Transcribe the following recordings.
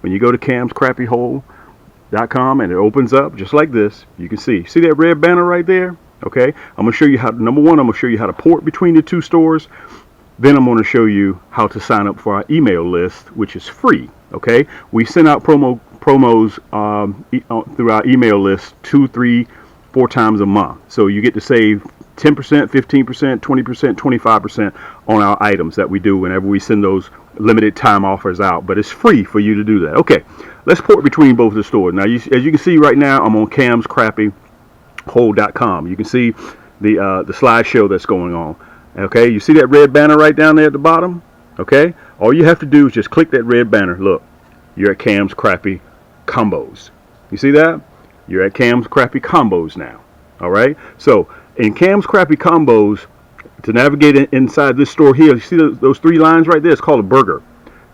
when you go to camscrappyhole.com and it opens up just like this, you can see that red banner right there. Okay, I'm gonna show you how. Number one, I'm gonna show you how to port between the two stores. Then I'm going to show you how to sign up for our email list, which is free. Okay, we send out promos through our email list 2, 3, 4 times a month. So you get to save 10%, 15%, 20%, 25% on our items that we do whenever we send those limited time offers out. But it's free for you to do that. Okay, let's port between both of the stores. Now, as you can see right now, I'm on camscrappyhole.com. You can see the slideshow that's going on. Okay, you see that red banner right down there at the bottom? Okay, all you have to do is just click that red banner. Look, you're at Cam's Crappie Combos. You see that? You're at Cam's Crappie Combos now. All right, so in Cam's Crappie Combos, to navigate inside this store here, you see those 3 lines right there? It's called a burger.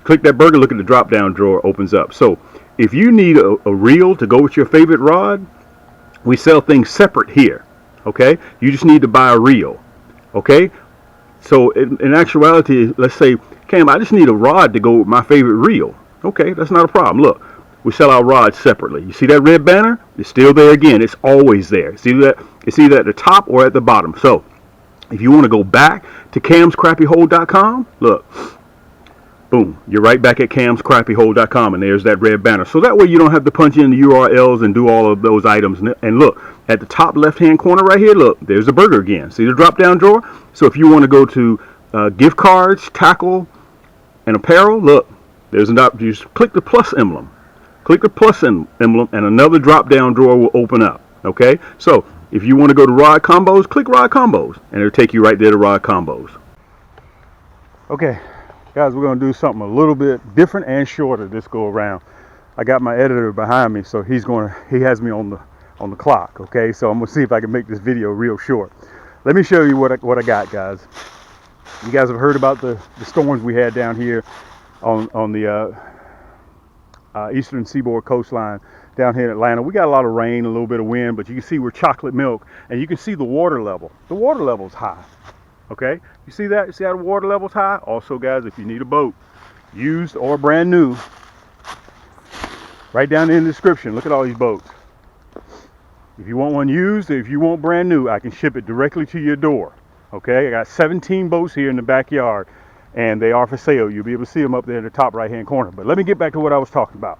Click that burger, look at the drop down drawer, opens up. So if you need a reel to go with your favorite rod, we sell things separate here. Okay, you just need to buy a reel. Okay, so in actuality, let's say, Cam, I just need a rod to go with my favorite reel. Okay, that's not a problem. Look, we sell our rods separately. You see that red banner? It's still there again. It's always there. See that? It's either at the top or at the bottom. So if you want to go back to camscrappyhole.com, look, boom, you're right back at camscrappyhole.com, and there's that red banner. So that way you don't have to punch in the URLs and do all of those items. And look, at the top left-hand corner right here, look, there's the burger again. See the drop-down drawer? So if you want to go to gift cards, tackle, and apparel, look, there's an option. You just click the plus emblem. Click the plus emblem, and another drop-down drawer will open up. Okay? So if you want to go to rod combos, click rod combos, and it'll take you right there to rod combos. Okay, guys, we're going to do something a little bit different and shorter this go around. I got my editor behind me, so he has me on the clock. Okay, so I'm gonna see if I can make this video real short. Let me show you what I got, guys. You guys have heard about the storms we had down here on the eastern seaboard coastline down here in Atlanta. We got a lot of rain, a little bit of wind, but you can see we're chocolate milk, and you can see the water level. The water level's high. Okay, you see that? You see how the water level's high? Also, guys, if you need a boat, used or brand new, right down in the description, look at all these boats. If you want one used, if you want brand new, I can ship it directly to your door. Okay, I got 17 boats here in the backyard, and they are for sale. You'll be able to see them up there in the top right-hand corner. But let me get back to what I was talking about.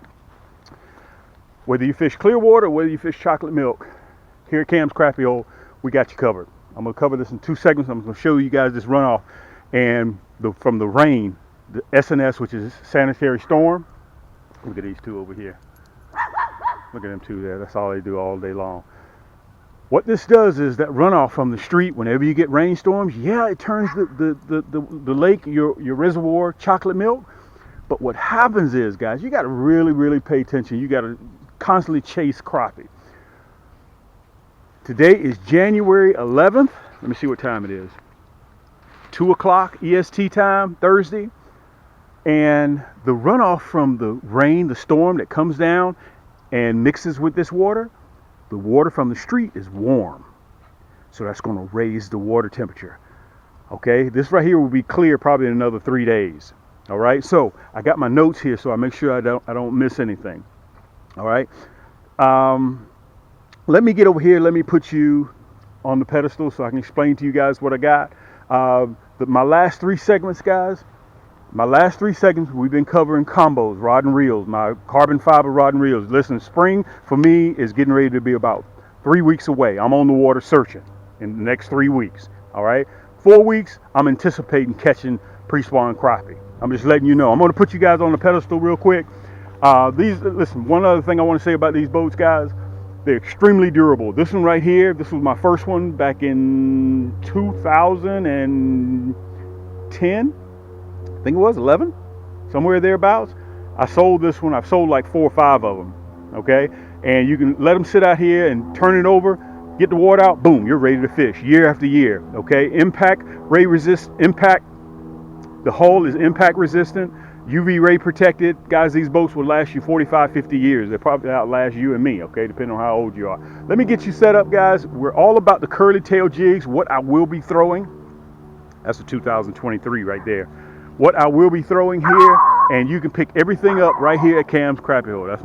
Whether you fish clear water or whether you fish chocolate milk, here at Cam's Crappie Hole, we got you covered. I'm going to cover this in 2 seconds. I'm going to show you guys this runoff and from the rain, the SNS, which is sanitary storm. Look at these two over here. Look at them two there. That's all they do all day long. What this does is that runoff from the street, whenever you get rainstorms, yeah, it turns the lake, your reservoir, chocolate milk. But what happens is, guys, you got to really, really pay attention. You got to constantly chase crappie. Today is January 11th. Let me see what time it is. 2 o'clock EST time, Thursday. And the runoff from the rain, the storm that comes down and mixes with this water, the water from the street is warm. So that's going to raise the water temperature. Okay, this right here will be clear probably in another 3 days. All right, so I got my notes here so I make sure I don't miss anything. All right, let me get over here. Let me put you on the pedestal so I can explain to you guys what I got. My last 3 segments, guys. My last 3 segments, we've been covering combos, rod and reels, my carbon fiber rod and reels. Listen, spring for me is getting ready to be about 3 weeks away. I'm on the water searching in the next 3 weeks. All right, 4 weeks, I'm anticipating catching pre-spawn crappie. I'm just letting you know. I'm going to put you guys on the pedestal real quick. Listen, one other thing I want to say about these boats, guys, they're extremely durable. This one right here, this was my first one back in 2010. I think it was 11, somewhere thereabouts. I sold this one. I've sold like 4 or 5 of them. Okay, and you can let them sit out here and turn it over, get the water out, boom, you're ready to fish year after year. Okay, impact ray resist impact. The hull is impact resistant, UV ray protected. Guys, these boats will last you 45, 50 years. They probably outlast you and me. Okay, depending on how old you are. Let me get you set up, guys. We're all about the curly tail jigs. What I will be throwing. That's a 2023 right there. What I will be throwing here And you can pick everything up right here at Cam's Crappie Hole. That's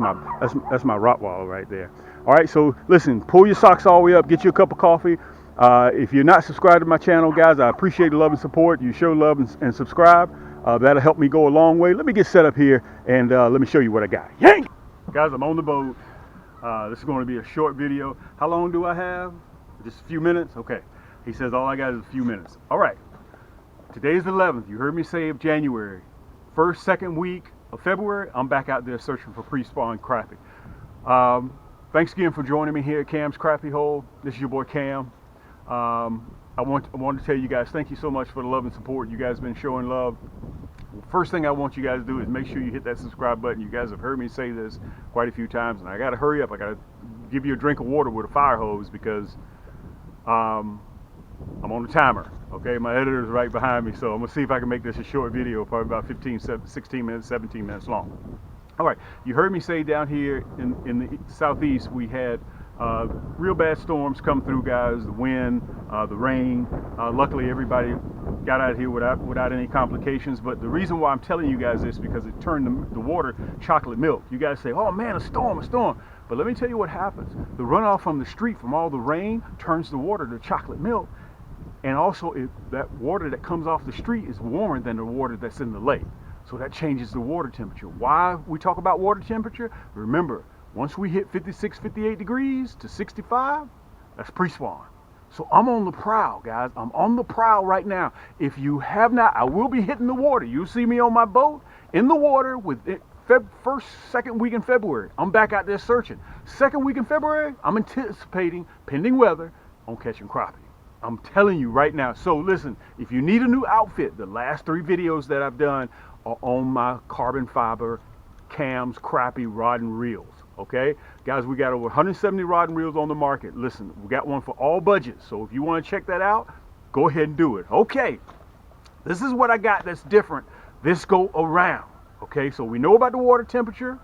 my Rottweiler right there. All right, so listen, pull your socks all the way up, get you a cup of coffee. If you're not subscribed to my channel, guys, I appreciate the love and support. You show love and subscribe. That'll help me go a long way. Let me get set up here and let me show you what I got. Yank! Guys, I'm on the boat. This is going to be a short video. How long do I have? Just a few minutes? Okay. He says all I got is a few minutes. All right. Today's the 11th. You heard me say of January. First, second week of February, I'm back out there searching for pre-spawn crappie. Thanks again for joining me here at Cam's Crappie Hole. This is your boy Cam. I want to tell you guys thank you so much for the love and support. You guys have been showing love. First thing I want you guys to do is make sure you hit that subscribe button. You guys have heard me say this quite a few times, and I got to hurry up. I got to give you a drink of water with a fire hose because I'm on the timer. Okay, my editor is right behind me, so I'm gonna see if I can make this a short video, probably about 15, 16 minutes, 17 minutes long. All right, you heard me say down here in the southeast we had real bad storms come through, guys. The wind, the rain. Luckily, everybody got out of here without any complications. But the reason why I'm telling you guys this because it turned the water chocolate milk. You guys say, "Oh man, a storm, a storm." But let me tell you what happens. The runoff from the street from all the rain turns the water to chocolate milk. And also, that water that comes off the street is warmer than the water that's in the lake. So that changes the water temperature. Why we talk about water temperature? Remember, once we hit 56, 58 degrees to 65, that's pre-spawn. So I'm on the prowl, guys. I'm on the prowl right now. If you have not, I will be hitting the water. You'll see me on my boat in the water with it. Second week in February, I'm back out there searching. Second week in February, I'm anticipating, pending weather, on catching crappie. I'm telling you right now. So listen, if you need a new outfit, the last 3 videos that I've done are on my carbon fiber Cam's Crappie rod and reels. Okay, guys, we got over 170 rod and reels on the market. Listen, we got one for all budgets. So if you want to check that out, go ahead and do it. Okay, this is what I got that's different this go around. Okay, so we know about the water temperature.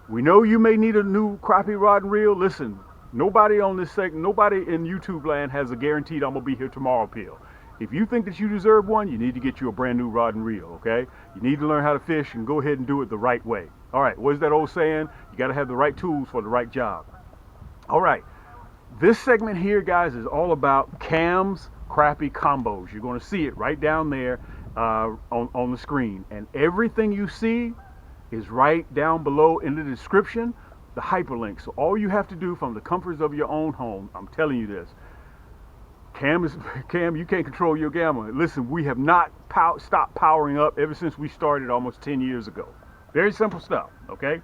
We know you may need a new crappie rod and reel. Listen, nobody on this segment, nobody in YouTube land has a guaranteed I'm gonna be here tomorrow pill. If you think that you deserve one, you need to get you a brand new rod and reel, okay? You need to learn how to fish and go ahead and do it the right way. All right, what is that old saying? You gotta have the right tools for the right job. All right, this segment here, guys, is all about Cam's Crappie combos. You're gonna see it right down there on the screen. And everything you see is right down below in the description, the hyperlink. So all you have to do from the comforts of your own home, I'm telling you this, Cam, you can't control your gamma. Listen, we have not stopped powering up ever since we started almost 10 years ago. Very simple stuff, okay?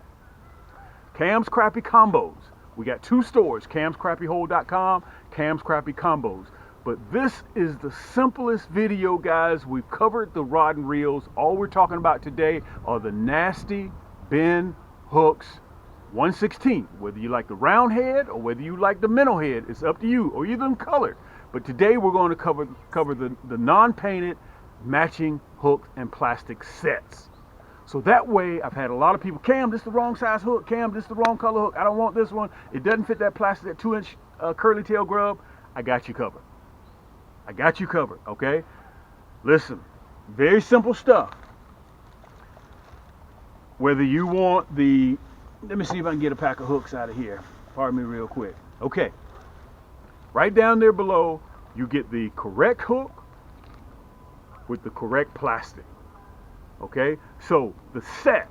Cam's Crappie Combos. We got 2 stores, camscrappiehole.com, Cam's Crappie Combos. But this is the simplest video, guys. We've covered the rod and reels. All we're talking about today are the nasty bend hooks 1/16. Whether you like the round head or whether you like the Minnow head, it's up to you, or either them colored. But today we're going to cover the non-painted matching hook and plastic sets. So that way, I've had a lot of people, Cam, this is the wrong size hook. Cam, this is the wrong color hook. I don't want this one. It doesn't fit that plastic, that 2-inch curly tail grub. I got you covered. I got you covered, okay? Listen, very simple stuff. Whether you want the, let me see if I can get a pack of hooks out of here. Pardon me real quick. Okay. Right down there below, you get the correct hook with the correct plastic. Okay? So the set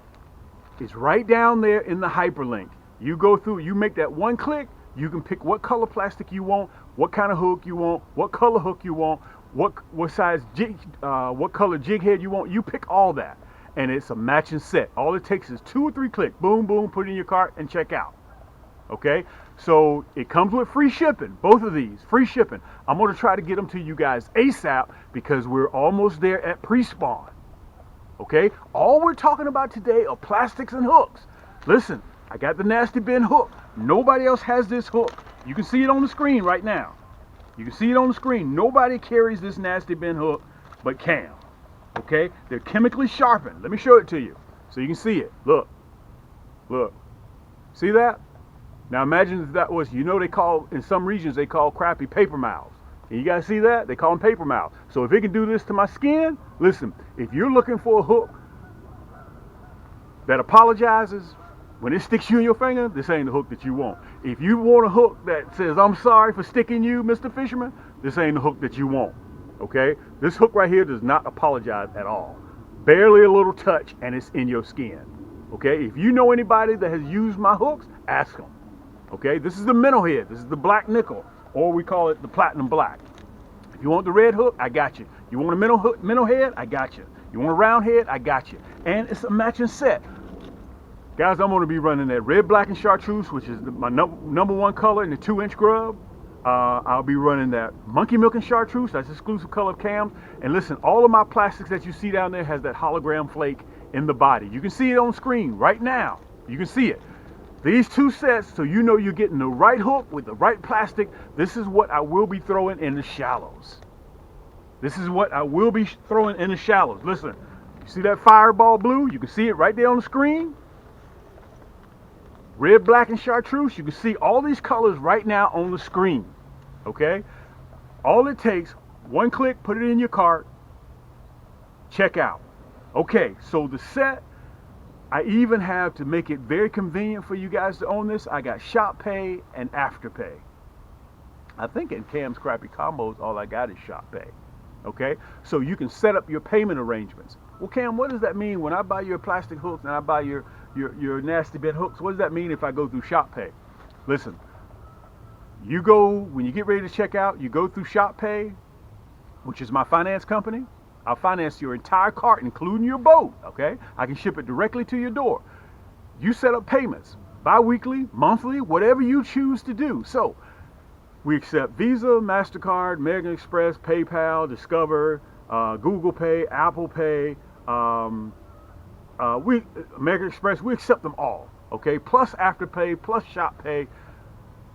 is right down there in the hyperlink. You go through, you make that one click, you can pick what color plastic you want, what kind of hook you want, what color hook you want, what size jig, what color jig head you want. You pick all that, and it's a matching set. All it takes is 2 or 3 clicks. Boom, boom, put it in your cart and check out. Okay, so it comes with free shipping. Both of these, free shipping. I'm going to try to get them to you guys ASAP because we're almost there at pre-spawn. Okay, all we're talking about today are plastics and hooks. Listen, I got the nasty bend hook. Nobody else has this hook. You can see it on the screen right now. You can see it on the screen. Nobody carries this nasty bend hook but Cam. Okay, they're chemically sharpened. Let me show it to you so you can see it. Look, look, see that? Now imagine if that was, you know, they call, in some regions they call crappie paper mouths. And you guys see that? They call them paper mouths. So if it can do this to my skin, listen, if you're looking for a hook that apologizes, when it sticks you in your finger, this ain't the hook that you want. If you want a hook that says, I'm sorry for sticking you, Mr. Fisherman, this ain't the hook that you want, okay? This hook right here does not apologize at all. Barely a little touch, and it's in your skin, okay? If you know anybody that has used my hooks, ask them, okay? This is the Minnow head. This is the black nickel, or we call it the platinum black. If you want the red hook, I got you. You want a minnow head, I got you. You want a round head, I got you. And it's a matching set. Guys, I'm going to be running that red, black, and chartreuse, which is my number one color in the 2-inch grub. I'll be running that monkey milk and chartreuse. That's exclusive color of Cam's. And listen, all of my plastics that you see down there has that hologram flake in the body. You can see it on screen right now. You can see it. These two sets, so you know you're getting the right hook with the right plastic. This is what I will be throwing in the shallows. This is what I will be throwing in the shallows. Listen, you see that fireball blue? You can see it right there on the screen. Red, black, and chartreuse. You can see all these colors right now on the screen. Okay? All it takes, one click, put it in your cart, check out. Okay, so the set, I even have, to make it very convenient for you guys to own this, I got Shop Pay and Afterpay. I think in Cam's Crappie Combos, all I got is Shop Pay. Okay? So you can set up your payment arrangements. Well, Cam, what does that mean when I buy your plastic hooks and I buy your nasty bit hooks? What does that mean if I go through Shop Pay? Listen, you go, when you get ready to check out, you go through Shop Pay, which is my finance company. I'll finance your entire cart, including your boat, okay? I can ship it directly to your door. You set up payments, bi-weekly, monthly, whatever you choose to do. So, we accept Visa, MasterCard, American Express, PayPal, Discover, Google Pay, Apple Pay, American Express, we accept them all, okay? Plus Afterpay, plus Shop Pay.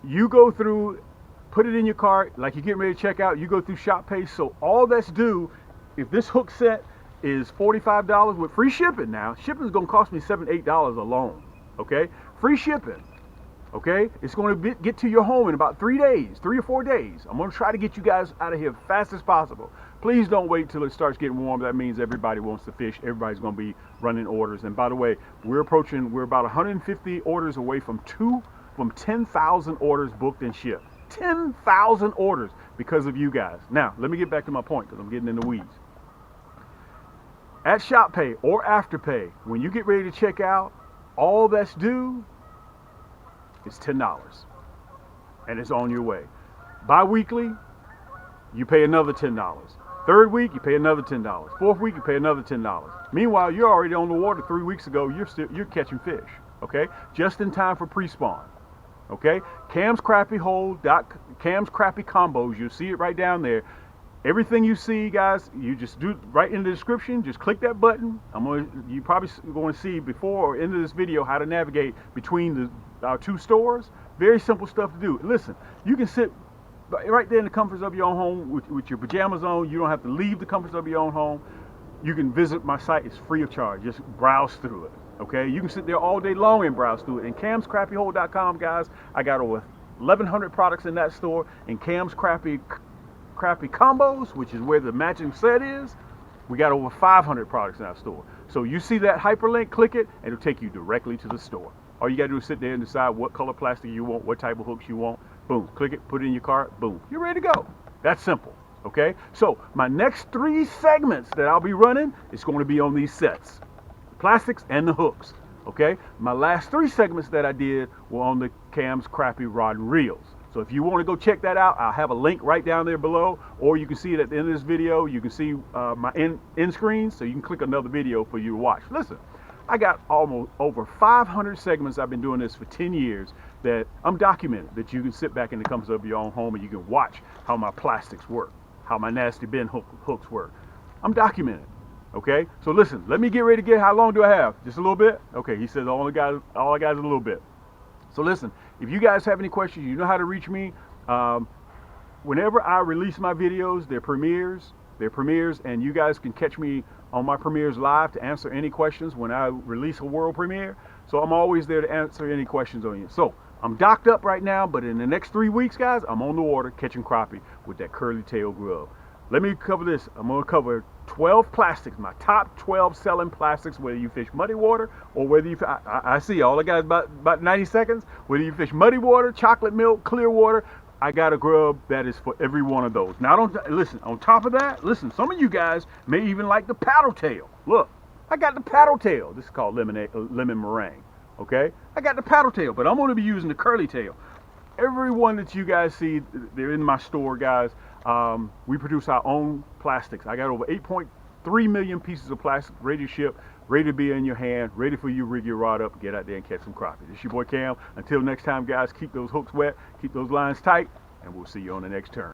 You go through, put it in your cart, like you're getting ready to check out, you go through Shop Pay. So all that's due, if this hook set is $45 with free shipping now, shipping is going to cost me $7, $8 alone, okay? Free shipping, okay? It's going to get to your home in about 3 days, 3 or 4 days. I'm going to try to get you guys out of here fast as possible. Please don't wait till it starts getting warm. That means everybody wants to fish. Everybody's going to be running orders. And by the way, we're about 150 orders away from 10,000 orders booked and shipped. 10,000 orders because of you guys. Now, let me get back to my point because I'm getting in the weeds. At Shop Pay or Afterpay, when you get ready to check out, all that's due is $10. And it's on your way. Bi-weekly, you pay another $10. Third week, you pay another $10. Fourth week, you pay another $10. Meanwhile, you're already on the water 3 weeks ago. You're catching fish, okay? Just in time for pre-spawn, okay? Cam's Crappie Combos. You'll see it right down there. Everything you see, guys, you just do right in the description. Just click that button. You probably going to see before or end of this video how to navigate between our two stores. Very simple stuff to do. Listen, you can sit right there in the comforts of your own home with your pajamas on. You don't have to leave the comforts of your own home. You can visit my site. It's free of charge. Just browse through it, okay? You can sit there all day long and browse through it. And camscrappiehole.com, guys, I got over 1,100 products in that store. And Cam's Crappie Combos, which is where the matching set is, we got over 500 products in our store. So you see that hyperlink, click it, and it'll take you directly to the store. All you got to do is sit there and decide what color plastic you want, what type of hooks you want. Boom, click it, put it in your cart, boom, you're ready to go. That's simple, okay? So my next 3 segments that I'll be running is going to be on these sets, the plastics and the hooks, okay? My last 3 segments that I did were on the Cam's Crappie rod and reels. So if you want to go check that out, I'll have a link right down there below, or you can see it at the end of this video. You can see my end screen, so you can click another video for you to watch. Listen, I got almost over 500 segments. I've been doing this for 10 years that I'm documenting, that you can sit back in the comfort of your own home and you can watch how my plastics work, how my nasty bin hooks work. I'm documenting, okay? So listen, let me get ready to get, how long do I have? Just a little bit? Okay, he says all I got is a little bit. So listen, if you guys have any questions, you know how to reach me. Whenever I release my videos, they're premieres, and you guys can catch me on my premieres live to answer any questions when I release a world premiere. So I'm always there to answer any questions on you. So I'm docked up right now, but in the next 3 weeks, guys, I'm on the water catching crappie with that curly tail grub. Let me cover this. I'm going to cover 12 plastics, my top 12 selling plastics, whether you fish muddy water or whether you, I see all I got is about 90 seconds, whether you fish muddy water, chocolate milk, clear water, I got a grub that is for every one of those. Now, don't listen, on top of that, listen, some of you guys may even like the paddle tail. Look, I got the paddle tail. This is called lemon meringue, okay? I got the paddle tail, but I'm going to be using the curly tail. Every one that you guys see, they're in my store, guys. We produce our own plastics. I got over 8.3 million pieces of plastic ready to ship, ready to be in your hand, ready for you to rig your rod up, get out there and catch some crappie. This is your boy Cam. Until next time, guys, keep those hooks wet, keep those lines tight, and we'll see you on the next turn.